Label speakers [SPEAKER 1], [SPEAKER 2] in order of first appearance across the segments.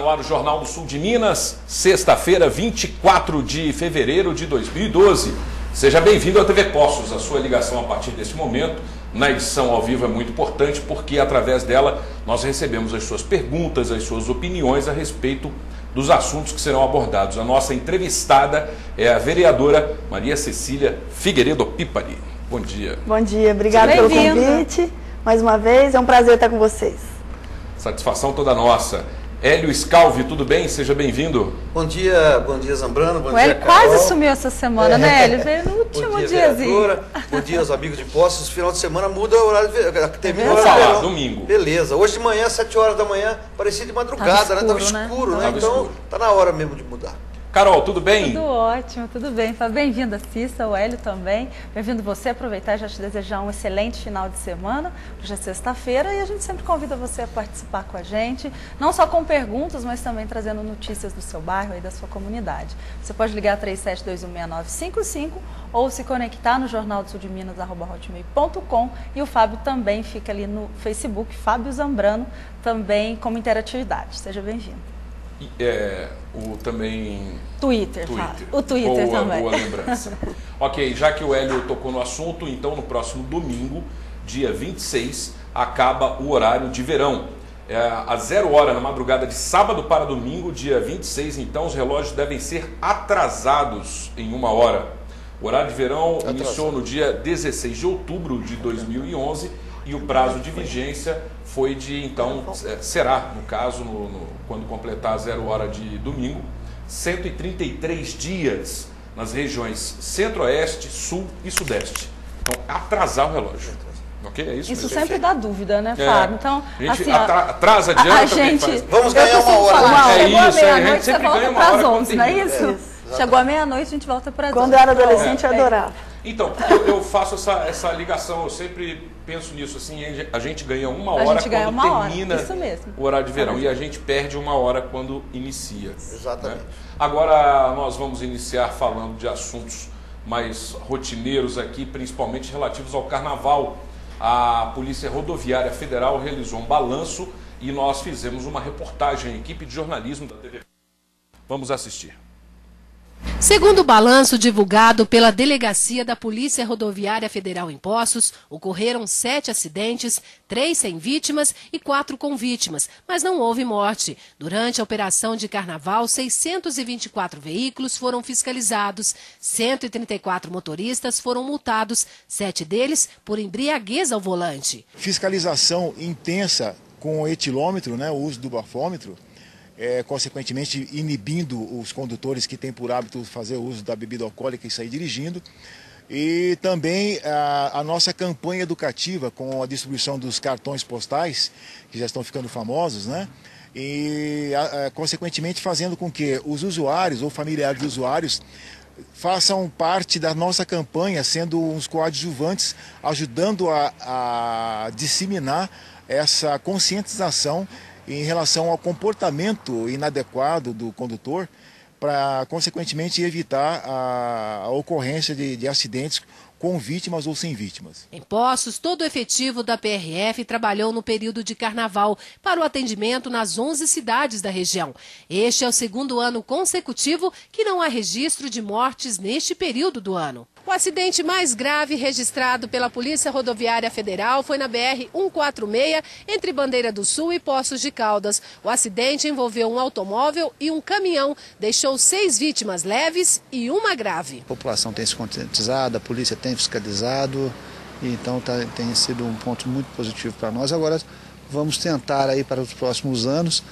[SPEAKER 1] no ar o Jornal do Sul de Minas, sexta-feira, 24 de fevereiro de 2012. Seja bem-vindo à TV Poços. A sua ligação a partir desse momento, na edição ao vivo, é muito importante porque através dela nós recebemos as suas perguntas, as suas opiniões a respeito dos assuntos que serão abordados. A nossa entrevistada é a vereadora Maria Cecília Figueiredo Pípari. Bom dia.
[SPEAKER 2] Bom dia, obrigada pelo convite. Mais uma vez, é um prazer estar com vocês.
[SPEAKER 1] Satisfação toda nossa. Hélio Scalvi, tudo bem? Seja bem-vindo.
[SPEAKER 3] Bom dia Zambrano, bom
[SPEAKER 4] o
[SPEAKER 3] dia,
[SPEAKER 4] Hélio
[SPEAKER 3] Carol.
[SPEAKER 4] quase sumiu essa semana, né, Hélio? Veio no último diazinho.
[SPEAKER 3] Bom dia aos amigos de Poços. Final de semana muda o horário, termina o
[SPEAKER 1] Vamos
[SPEAKER 3] horário
[SPEAKER 1] falar,
[SPEAKER 3] verão.
[SPEAKER 1] domingo.
[SPEAKER 3] Beleza, hoje de manhã, 7 horas da manhã, parecia de madrugada,
[SPEAKER 4] Tava
[SPEAKER 3] né? Tava escuro, né?
[SPEAKER 1] Tava
[SPEAKER 3] Então
[SPEAKER 1] escuro.
[SPEAKER 3] tá na hora mesmo de mudar.
[SPEAKER 1] Carol, tudo bem?
[SPEAKER 4] Tudo ótimo, tudo bem. Bem-vinda, Cissa, o Hélio também. Bem-vindo você. Aproveitar e já te desejar um excelente final de semana. Hoje é sexta-feira e a gente sempre convida você a participar com a gente, não só com perguntas, mas também trazendo notícias do seu bairro e da sua comunidade. Você pode ligar 37216955 ou se conectar no Jornal do Sul de Minas, @hotmail.com, e o Fábio também fica ali no Facebook, Fábio Zambrano, também como interatividade. Seja bem-vindo.
[SPEAKER 1] O também...
[SPEAKER 4] Twitter. Fábio. O Twitter também.
[SPEAKER 1] Boa lembrança. Ok, já que o Hélio tocou no assunto, então no próximo domingo, dia 26, acaba o horário de verão. Às 0 hora, na madrugada de sábado para domingo, dia 26, então os relógios devem ser atrasados em 1 hora. O horário de verão iniciou no dia 16 de outubro de 2011 e o prazo de vigência foi de, então, será, no caso, quando completar 0 hora de domingo, 133 dias nas regiões Centro-Oeste, Sul e Sudeste. Então, atrasar o relógio. Ok? É isso
[SPEAKER 4] Isso
[SPEAKER 1] mesmo.
[SPEAKER 4] sempre dá dúvida, né, Fábio? Então,
[SPEAKER 1] a gente
[SPEAKER 4] assim,
[SPEAKER 1] atrasa, adianta,
[SPEAKER 4] a gente...
[SPEAKER 3] Vamos ganhar uma hora.
[SPEAKER 4] Chegou a
[SPEAKER 1] isso, a
[SPEAKER 4] meia-noite,
[SPEAKER 1] gente
[SPEAKER 4] você
[SPEAKER 1] sempre ganha
[SPEAKER 4] volta
[SPEAKER 1] uma
[SPEAKER 4] para as
[SPEAKER 1] hora
[SPEAKER 4] 11, não é
[SPEAKER 1] quando
[SPEAKER 4] isso? Chegou a meia-noite, a gente volta para as 11.
[SPEAKER 2] Quando eu era adolescente, eu adorava.
[SPEAKER 1] Então, eu faço essa ligação, eu sempre penso nisso, assim, a gente ganha 1 hora quando termina
[SPEAKER 4] isso mesmo.
[SPEAKER 1] o horário de verão e a gente perde 1 hora quando inicia.
[SPEAKER 3] Exatamente.
[SPEAKER 1] Né? Agora nós vamos iniciar falando de assuntos mais rotineiros aqui, principalmente relativos ao carnaval. A Polícia Rodoviária Federal realizou um balanço e nós fizemos uma reportagem, a equipe de jornalismo da TV. Vamos assistir.
[SPEAKER 5] Segundo o balanço divulgado pela Delegacia da Polícia Rodoviária Federal em Poços, ocorreram 7 acidentes, 3 sem vítimas e 4 com vítimas, mas não houve morte. Durante a operação de carnaval, 624 veículos foram fiscalizados, 134 motoristas foram multados, 7 deles por embriaguez ao volante.
[SPEAKER 6] Fiscalização intensa com o etilômetro, né, o uso do bafômetro, consequentemente inibindo os condutores que têm por hábito fazer uso da bebida alcoólica e sair dirigindo. E também a nossa campanha educativa com a distribuição dos cartões postais, que já estão ficando famosos, né? E consequentemente fazendo com que os usuários ou familiares de usuários façam parte da nossa campanha, sendo uns coadjuvantes, ajudando a disseminar essa conscientização em relação ao comportamento inadequado do condutor, para, consequentemente, evitar a ocorrência de acidentes com vítimas ou sem vítimas.
[SPEAKER 5] Em Poços, todo o efetivo da PRF trabalhou no período de carnaval para o atendimento nas 11 cidades da região. Este é o 2º ano consecutivo que não há registro de mortes neste período do ano. O acidente mais grave registrado pela Polícia Rodoviária Federal foi na BR-146, entre Bandeira do Sul e Poços de Caldas. O acidente envolveu um automóvel e um caminhão, deixou 6 vítimas leves e uma grave.
[SPEAKER 7] A população tem se conscientizado, a polícia tem fiscalizado, então tem sido um ponto muito positivo para nós. Agora vamos tentar aí para os próximos anos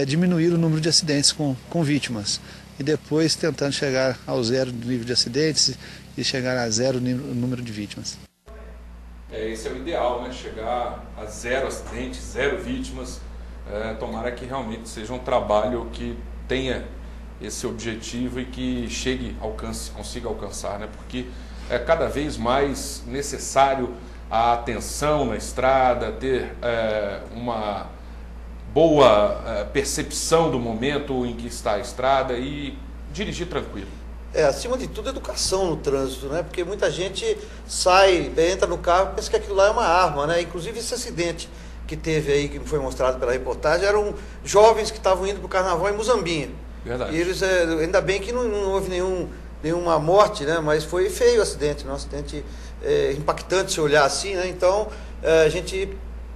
[SPEAKER 7] diminuir o número de acidentes com vítimas e depois tentando chegar ao 0 do nível de acidentes e chegar a 0 o número de vítimas.
[SPEAKER 1] Esse é o ideal, né? Chegar a 0 acidentes, 0 vítimas. Tomara que realmente seja um trabalho que tenha esse objetivo e que consiga alcançar, né? Porque é cada vez mais necessário a atenção na estrada, ter uma boa percepção do momento em que está a estrada e dirigir tranquilo.
[SPEAKER 3] Acima de tudo, educação no trânsito, né? Porque muita gente entra no carro e pensa que aquilo lá é uma arma, né? Inclusive esse acidente que teve aí, que foi mostrado pela reportagem, eram jovens que estavam indo para o carnaval em Muzambinha.
[SPEAKER 1] Verdade.
[SPEAKER 3] E eles, ainda bem que não houve nenhuma morte, né? Mas foi feio o acidente, um acidente impactante se olhar assim, né? Então, a gente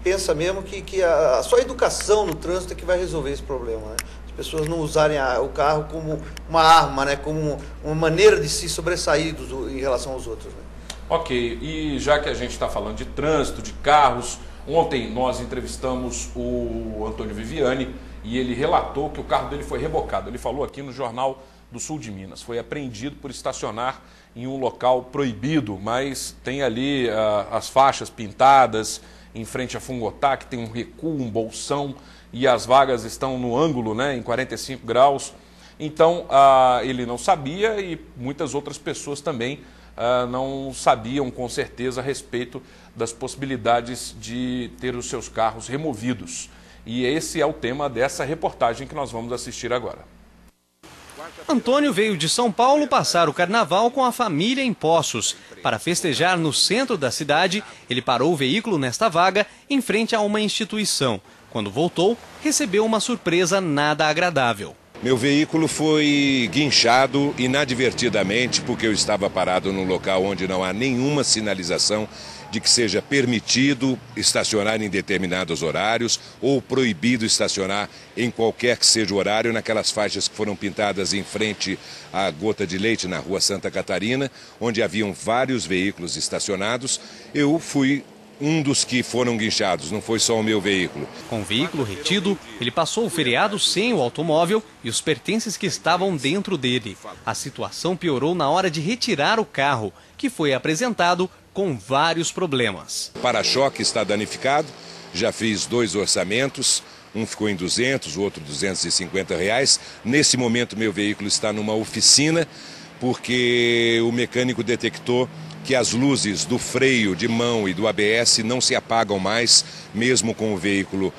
[SPEAKER 3] pensa mesmo que só a educação no trânsito é que vai resolver esse problema, né? As pessoas não usarem o carro como uma arma, né? Como uma maneira de se sobressair em relação aos outros, né?
[SPEAKER 1] Ok, e já que a gente está falando de trânsito, de carros, ontem nós entrevistamos o Antônio Viviani e ele relatou que o carro dele foi rebocado. Ele falou aqui no Jornal do Sul de Minas, foi apreendido por estacionar em um local proibido, mas tem ali as faixas pintadas em frente a Fungotá, que tem um recuo, um bolsão, e as vagas estão no ângulo, né, em 45 graus. Então, ele não sabia e muitas outras pessoas também não sabiam com certeza a respeito das possibilidades de ter os seus carros removidos. E esse é o tema dessa reportagem que nós vamos assistir agora.
[SPEAKER 8] Antônio veio de São Paulo passar o carnaval com a família em Poços. Para festejar no centro da cidade, ele parou o veículo nesta vaga em frente a uma instituição. Quando voltou, recebeu uma surpresa nada agradável.
[SPEAKER 9] Meu veículo foi guinchado inadvertidamente porque eu estava parado num local onde não há nenhuma sinalização de que seja permitido estacionar em determinados horários ou proibido estacionar em qualquer que seja o horário naquelas faixas que foram pintadas em frente à Gota de Leite, na rua Santa Catarina, onde haviam vários veículos estacionados. Eu fui um dos que foram guinchados, não foi só o meu veículo.
[SPEAKER 8] Com o veículo retido, ele passou o feriado sem o automóvel e os pertences que estavam dentro dele. A situação piorou na hora de retirar o carro, que foi apresentado com vários problemas.
[SPEAKER 9] O para-choque está danificado, já fiz 2 orçamentos, um ficou em 200, o outro R$250. Nesse momento meu veículo está numa oficina, porque o mecânico detectou que as luzes do freio de mão e do ABS não se apagam mais, mesmo com o veículo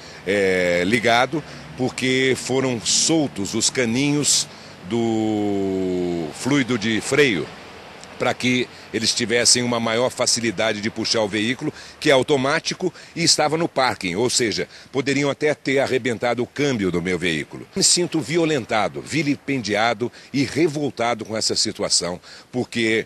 [SPEAKER 9] ligado, porque foram soltos os caninhos do fluido de freio, para que eles tivessem uma maior facilidade de puxar o veículo, que é automático e estava no parking, ou seja, poderiam até ter arrebentado o câmbio do meu veículo. Me sinto violentado, vilipendiado e revoltado com essa situação, porque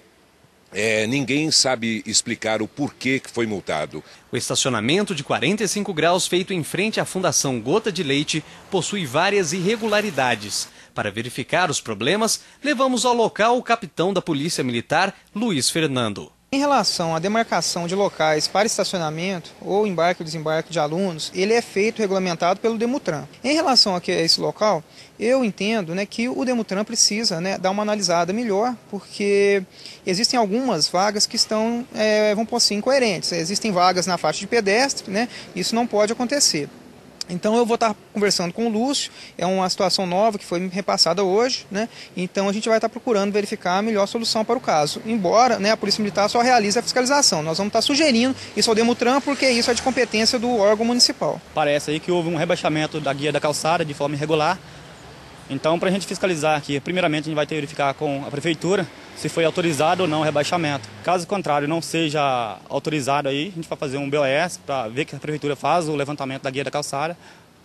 [SPEAKER 9] ninguém sabe explicar o porquê que foi multado.
[SPEAKER 8] O estacionamento de 45 graus feito em frente à Fundação Gota de Leite possui várias irregularidades. Para verificar os problemas, levamos ao local o capitão da Polícia Militar, Luiz Fernando.
[SPEAKER 10] Em relação à demarcação de locais para estacionamento ou embarque ou desembarque de alunos, ele é feito regulamentado pelo Demutran. Em relação a esse local, eu entendo, né, que o Demutran precisa, né, dar uma analisada melhor, porque existem algumas vagas que estão, vamos pôr assim, incoerentes. Existem vagas na faixa de pedestre, né, isso não pode acontecer. Então eu vou estar conversando com o Lúcio, é uma situação nova que foi me repassada hoje, né? Então a gente vai estar procurando verificar a melhor solução para o caso. Embora, né, a Polícia Militar só realize a fiscalização, nós vamos estar sugerindo isso ao Demutran porque isso é de competência do órgão municipal.
[SPEAKER 11] Parece aí que houve um rebaixamento da guia da calçada de forma irregular. Então, para a gente fiscalizar aqui, primeiramente a gente vai ter que verificar com a Prefeitura se foi autorizado ou não o rebaixamento. Caso contrário, não seja autorizado aí, a gente vai fazer um BOS para ver que a Prefeitura faz o levantamento da guia da calçada,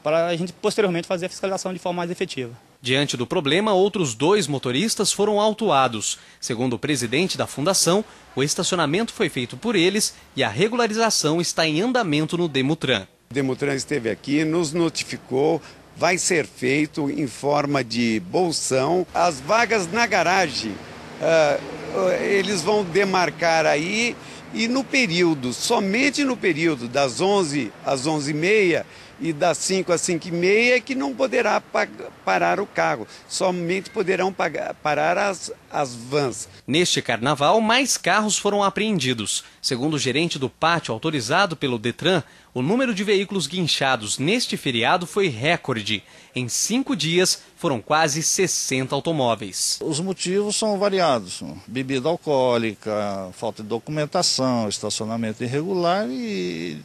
[SPEAKER 11] para a gente posteriormente fazer a fiscalização de forma mais efetiva.
[SPEAKER 8] Diante do problema, outros 2 motoristas foram autuados. Segundo o presidente da fundação, o estacionamento foi feito por eles e a regularização está em andamento no Demutran.
[SPEAKER 12] O Demutran esteve aqui, nos notificou, vai ser feito em forma de bolsão. As vagas na garagem, eles vão demarcar aí e no período, somente no período das 11 às 11h30 e das 5 às 5h30 é que não poderá parar o carro, somente poderão parar as vans.
[SPEAKER 8] Neste carnaval, mais carros foram apreendidos. Segundo o gerente do pátio autorizado pelo Detran, o número de veículos guinchados neste feriado foi recorde. Em 5 dias, foram quase 60 automóveis.
[SPEAKER 13] Os motivos são variados: bebida alcoólica, falta de documentação, estacionamento irregular e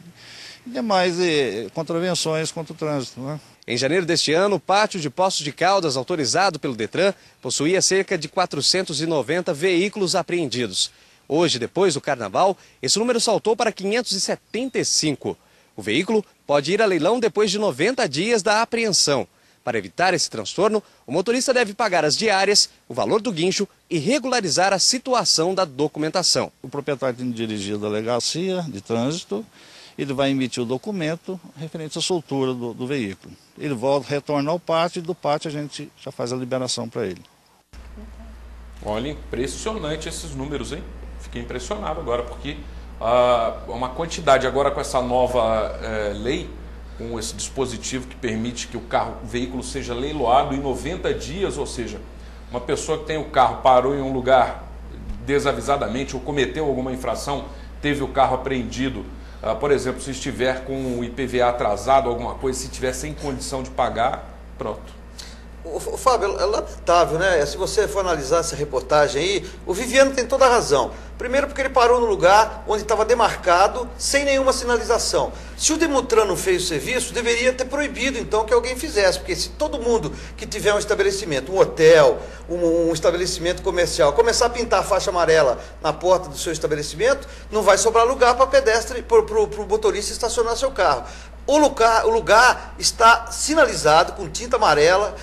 [SPEAKER 13] demais contravenções contra o trânsito, né?
[SPEAKER 8] Em janeiro deste ano, o pátio de Poços de Caldas, autorizado pelo Detran, possuía cerca de 490 veículos apreendidos. Hoje, depois do carnaval, esse número saltou para 575. O veículo pode ir a leilão depois de 90 dias da apreensão. Para evitar esse transtorno, o motorista deve pagar as diárias, o valor do guincho e regularizar a situação da documentação.
[SPEAKER 13] O proprietário tem de dirigir a delegacia de trânsito, ele vai emitir o documento referente à soltura do veículo. Ele volta, retorna ao pátio e do pátio a gente já faz a liberação para ele.
[SPEAKER 1] Olha, impressionante esses números, hein? Fiquei impressionado agora, porque uma quantidade agora com essa nova lei, com esse dispositivo que permite que o veículo seja leiloado em 90 dias, ou seja, uma pessoa que tem o carro, parou em um lugar desavisadamente ou cometeu alguma infração, teve o carro apreendido, por exemplo, se estiver com o IPVA atrasado, alguma coisa, se estiver sem condição de pagar, pronto.
[SPEAKER 3] O Fábio, é lamentável, né? Se você for analisar essa reportagem aí, o Viviano tem toda a razão. Primeiro porque ele parou no lugar onde estava demarcado, sem nenhuma sinalização. Se o Demutran não fez o serviço, deveria ter proibido, então, que alguém fizesse. Porque se todo mundo que tiver um estabelecimento, um hotel, um estabelecimento comercial, começar a pintar a faixa amarela na porta do seu estabelecimento, não vai sobrar lugar para pedestre, para o motorista estacionar seu carro. O lugar está sinalizado com tinta amarela,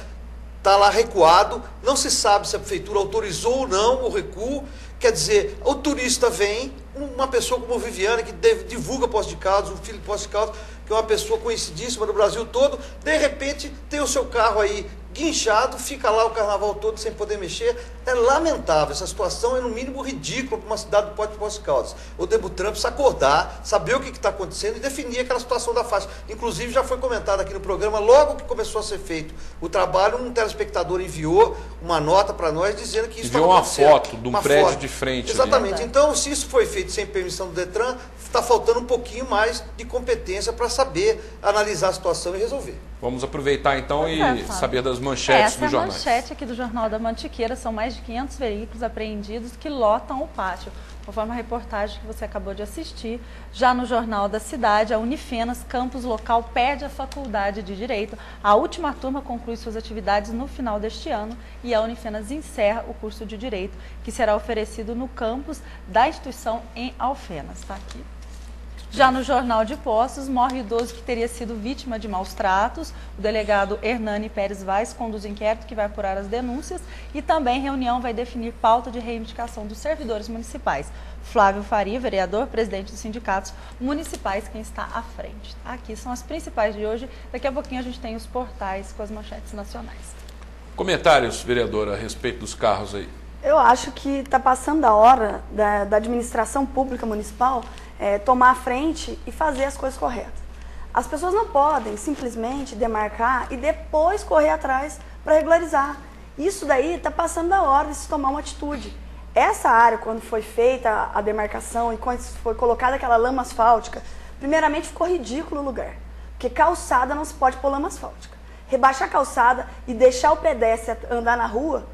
[SPEAKER 3] está lá recuado, não se sabe se a prefeitura autorizou ou não o recuo. Quer dizer, o turista vem, uma pessoa como o Viviane, que divulga Poços de Caldas, o filho de Poços de Caldas, que é uma pessoa conhecidíssima no Brasil todo, de repente tem o seu carro aí guinchado, fica lá o carnaval todo sem poder mexer. É lamentável, essa situação é no mínimo ridícula para uma cidade do Porto de Poços de Caldas. O Demutran precisa acordar, saber o que está acontecendo e definir aquela situação da faixa. Inclusive já foi comentado aqui no programa, logo que começou a ser feito o trabalho, um telespectador enviou uma nota para nós dizendo que isso estava acontecendo.
[SPEAKER 1] Enviou uma foto de um prédio de frente.
[SPEAKER 3] Exatamente,
[SPEAKER 1] ali.
[SPEAKER 3] Então se isso foi feito sem permissão do Detran, está faltando um pouquinho mais de competência para saber analisar a situação e resolver.
[SPEAKER 1] Vamos aproveitar então e saber das manchetes do jornal.
[SPEAKER 4] Essa é a manchete aqui do Jornal da Mantiqueira. São mais de 500 veículos apreendidos que lotam o pátio. Conforme a reportagem que você acabou de assistir, já no Jornal da Cidade, a Unifenas, campus local, perde a faculdade de Direito. A última turma conclui suas atividades no final deste ano e a Unifenas encerra o curso de Direito, que será oferecido no campus da instituição em Alfenas. Está aqui. Já no Jornal de Poços, morre idoso que teria sido vítima de maus tratos. O delegado Hernani Pérez Vaz conduz inquérito que vai apurar as denúncias e também reunião vai definir pauta de reivindicação dos servidores municipais. Flávio Faria, vereador, presidente dos sindicatos municipais, quem está à frente. Aqui são as principais de hoje. Daqui a pouquinho a gente tem os portais com as manchetes nacionais.
[SPEAKER 1] Comentários, vereadora, a respeito dos carros aí.
[SPEAKER 2] Eu acho que está passando a hora da administração pública municipal tomar a frente e fazer as coisas corretas. As pessoas não podem simplesmente demarcar e depois correr atrás para regularizar. Isso daí está passando da hora de se tomar uma atitude. Essa área, quando foi feita a demarcação e quando foi colocada aquela lama asfáltica, primeiramente ficou ridículo o lugar, porque calçada não se pode pôr lama asfáltica. Rebaixar a calçada e deixar o pedestre andar na rua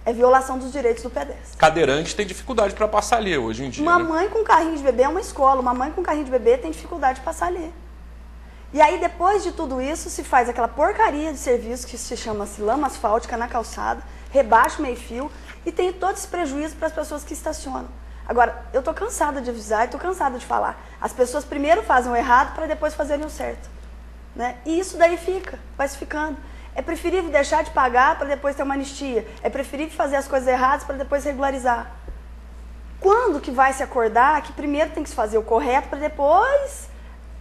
[SPEAKER 2] é violação dos direitos do pedestre.
[SPEAKER 1] Cadeirante tem dificuldade para passar ali hoje em dia.
[SPEAKER 2] Uma mãe com carrinho de bebê é uma escola, uma mãe com carrinho de bebê tem dificuldade de passar ali. E aí, depois de tudo isso, se faz aquela porcaria de serviço que se chama-se lama asfáltica na calçada, rebaixa o meio-fio e tem todo esse prejuízo para as pessoas que estacionam. Agora, eu estou cansada de avisar e estou cansada de falar. As pessoas primeiro fazem o errado para depois fazerem o certo. Né? E isso daí vai se ficando. É preferível deixar de pagar para depois ter uma anistia. É preferível fazer as coisas erradas para depois regularizar. Quando que vai se acordar que primeiro tem que se fazer o correto para depois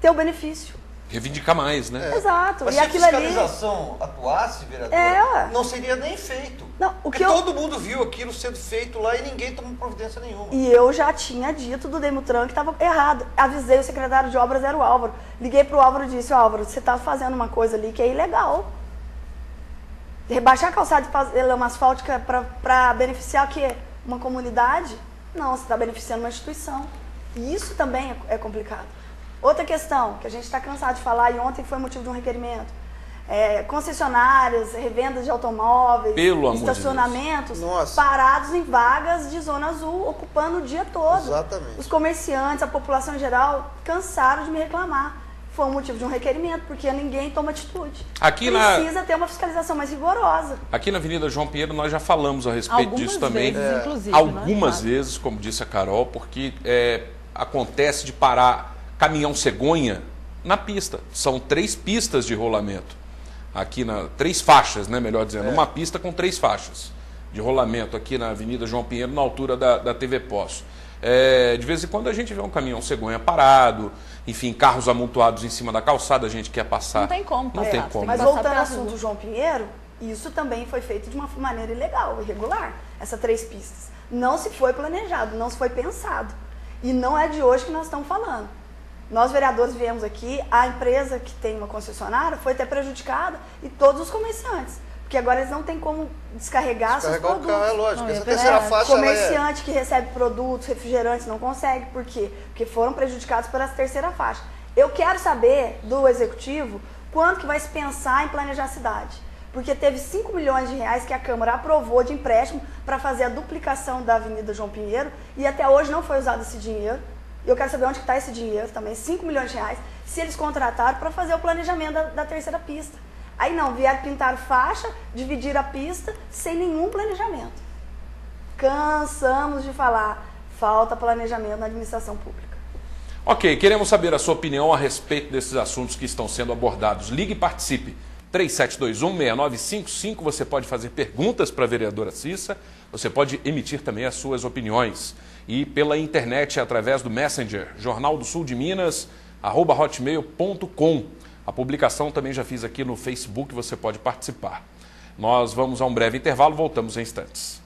[SPEAKER 2] ter o benefício?
[SPEAKER 1] Reivindicar mais, né?
[SPEAKER 2] Exato.
[SPEAKER 3] Mas
[SPEAKER 2] e
[SPEAKER 3] se a
[SPEAKER 2] aquilo ali
[SPEAKER 3] fiscalização atuasse, vereador, não seria nem feito.
[SPEAKER 2] Não,
[SPEAKER 3] porque todo mundo viu aquilo sendo feito lá e ninguém tomou providência nenhuma.
[SPEAKER 2] E eu já tinha dito do Demutran que estava errado. Avisei o secretário de obras, era o Álvaro. Liguei para o Álvaro e disse, Álvaro, você está fazendo uma coisa ali que é ilegal. Rebaixar a calçada e fazer lama asfáltica para beneficiar o quê? Uma comunidade? Não, você está beneficiando uma instituição. E isso também é complicado. Outra questão, que a gente está cansado de falar, e ontem foi motivo de um requerimento, concessionárias, revendas de automóveis, estacionamentos parados em vagas de zona azul, ocupando o dia todo.
[SPEAKER 3] Exatamente.
[SPEAKER 2] Os comerciantes, a população em geral, cansaram de me reclamar. Foi um motivo de um requerimento, porque ninguém toma atitude. Precisa ter uma fiscalização mais rigorosa.
[SPEAKER 1] Aqui na Avenida João Pinheiro nós já falamos a respeito disso também.
[SPEAKER 4] Inclusive,
[SPEAKER 1] algumas vezes, como disse a Carol, porque acontece de parar caminhão cegonha na pista. São 3 pistas de rolamento. Aqui 3 faixas, né, melhor dizendo. Uma pista com 3 faixas de rolamento aqui na Avenida João Pinheiro, na altura da TV Poço. De vez em quando a gente vê um caminhão cegonha parado, enfim, carros amontoados em cima da calçada, a gente quer passar.
[SPEAKER 4] Não tem como passar.
[SPEAKER 1] Não tem como.
[SPEAKER 2] Mas voltando ao assunto do João Pinheiro, isso também foi feito de uma maneira ilegal, irregular, essas 3 pistas. Não se foi planejado, não se foi pensado. E não é de hoje que nós estamos falando. Nós, vereadores, viemos aqui, a empresa que tem uma concessionária foi até prejudicada e todos os comerciantes. Porque agora eles não têm como descarregar seus produtos.
[SPEAKER 3] O carro, é lógico. Essa terceira faixa,
[SPEAKER 2] comerciante que recebe produtos, refrigerantes, não consegue. Por quê? Porque foram prejudicados pela terceira faixa. Eu quero saber do executivo quanto que vai se pensar em planejar a cidade. Porque teve 5 milhões de reais que a Câmara aprovou de empréstimo para fazer a duplicação da Avenida João Pinheiro e até hoje não foi usado esse dinheiro. E eu quero saber onde está esse dinheiro também, 5 milhões de reais, se eles contrataram para fazer o planejamento da terceira pista. Aí não, vieram pintar faixa, dividir a pista sem nenhum planejamento. Cansamos de falar, falta planejamento na administração pública.
[SPEAKER 1] Ok, queremos saber a sua opinião a respeito desses assuntos que estão sendo abordados. Ligue e participe. 3721-6955, você pode fazer perguntas para a vereadora Cissa, você pode emitir também as suas opiniões. E pela internet, através do Messenger, Jornal do Sul de Minas, @hotmail.com. A publicação também já fiz aqui no Facebook, você pode participar. Nós vamos a um breve intervalo, voltamos em instantes.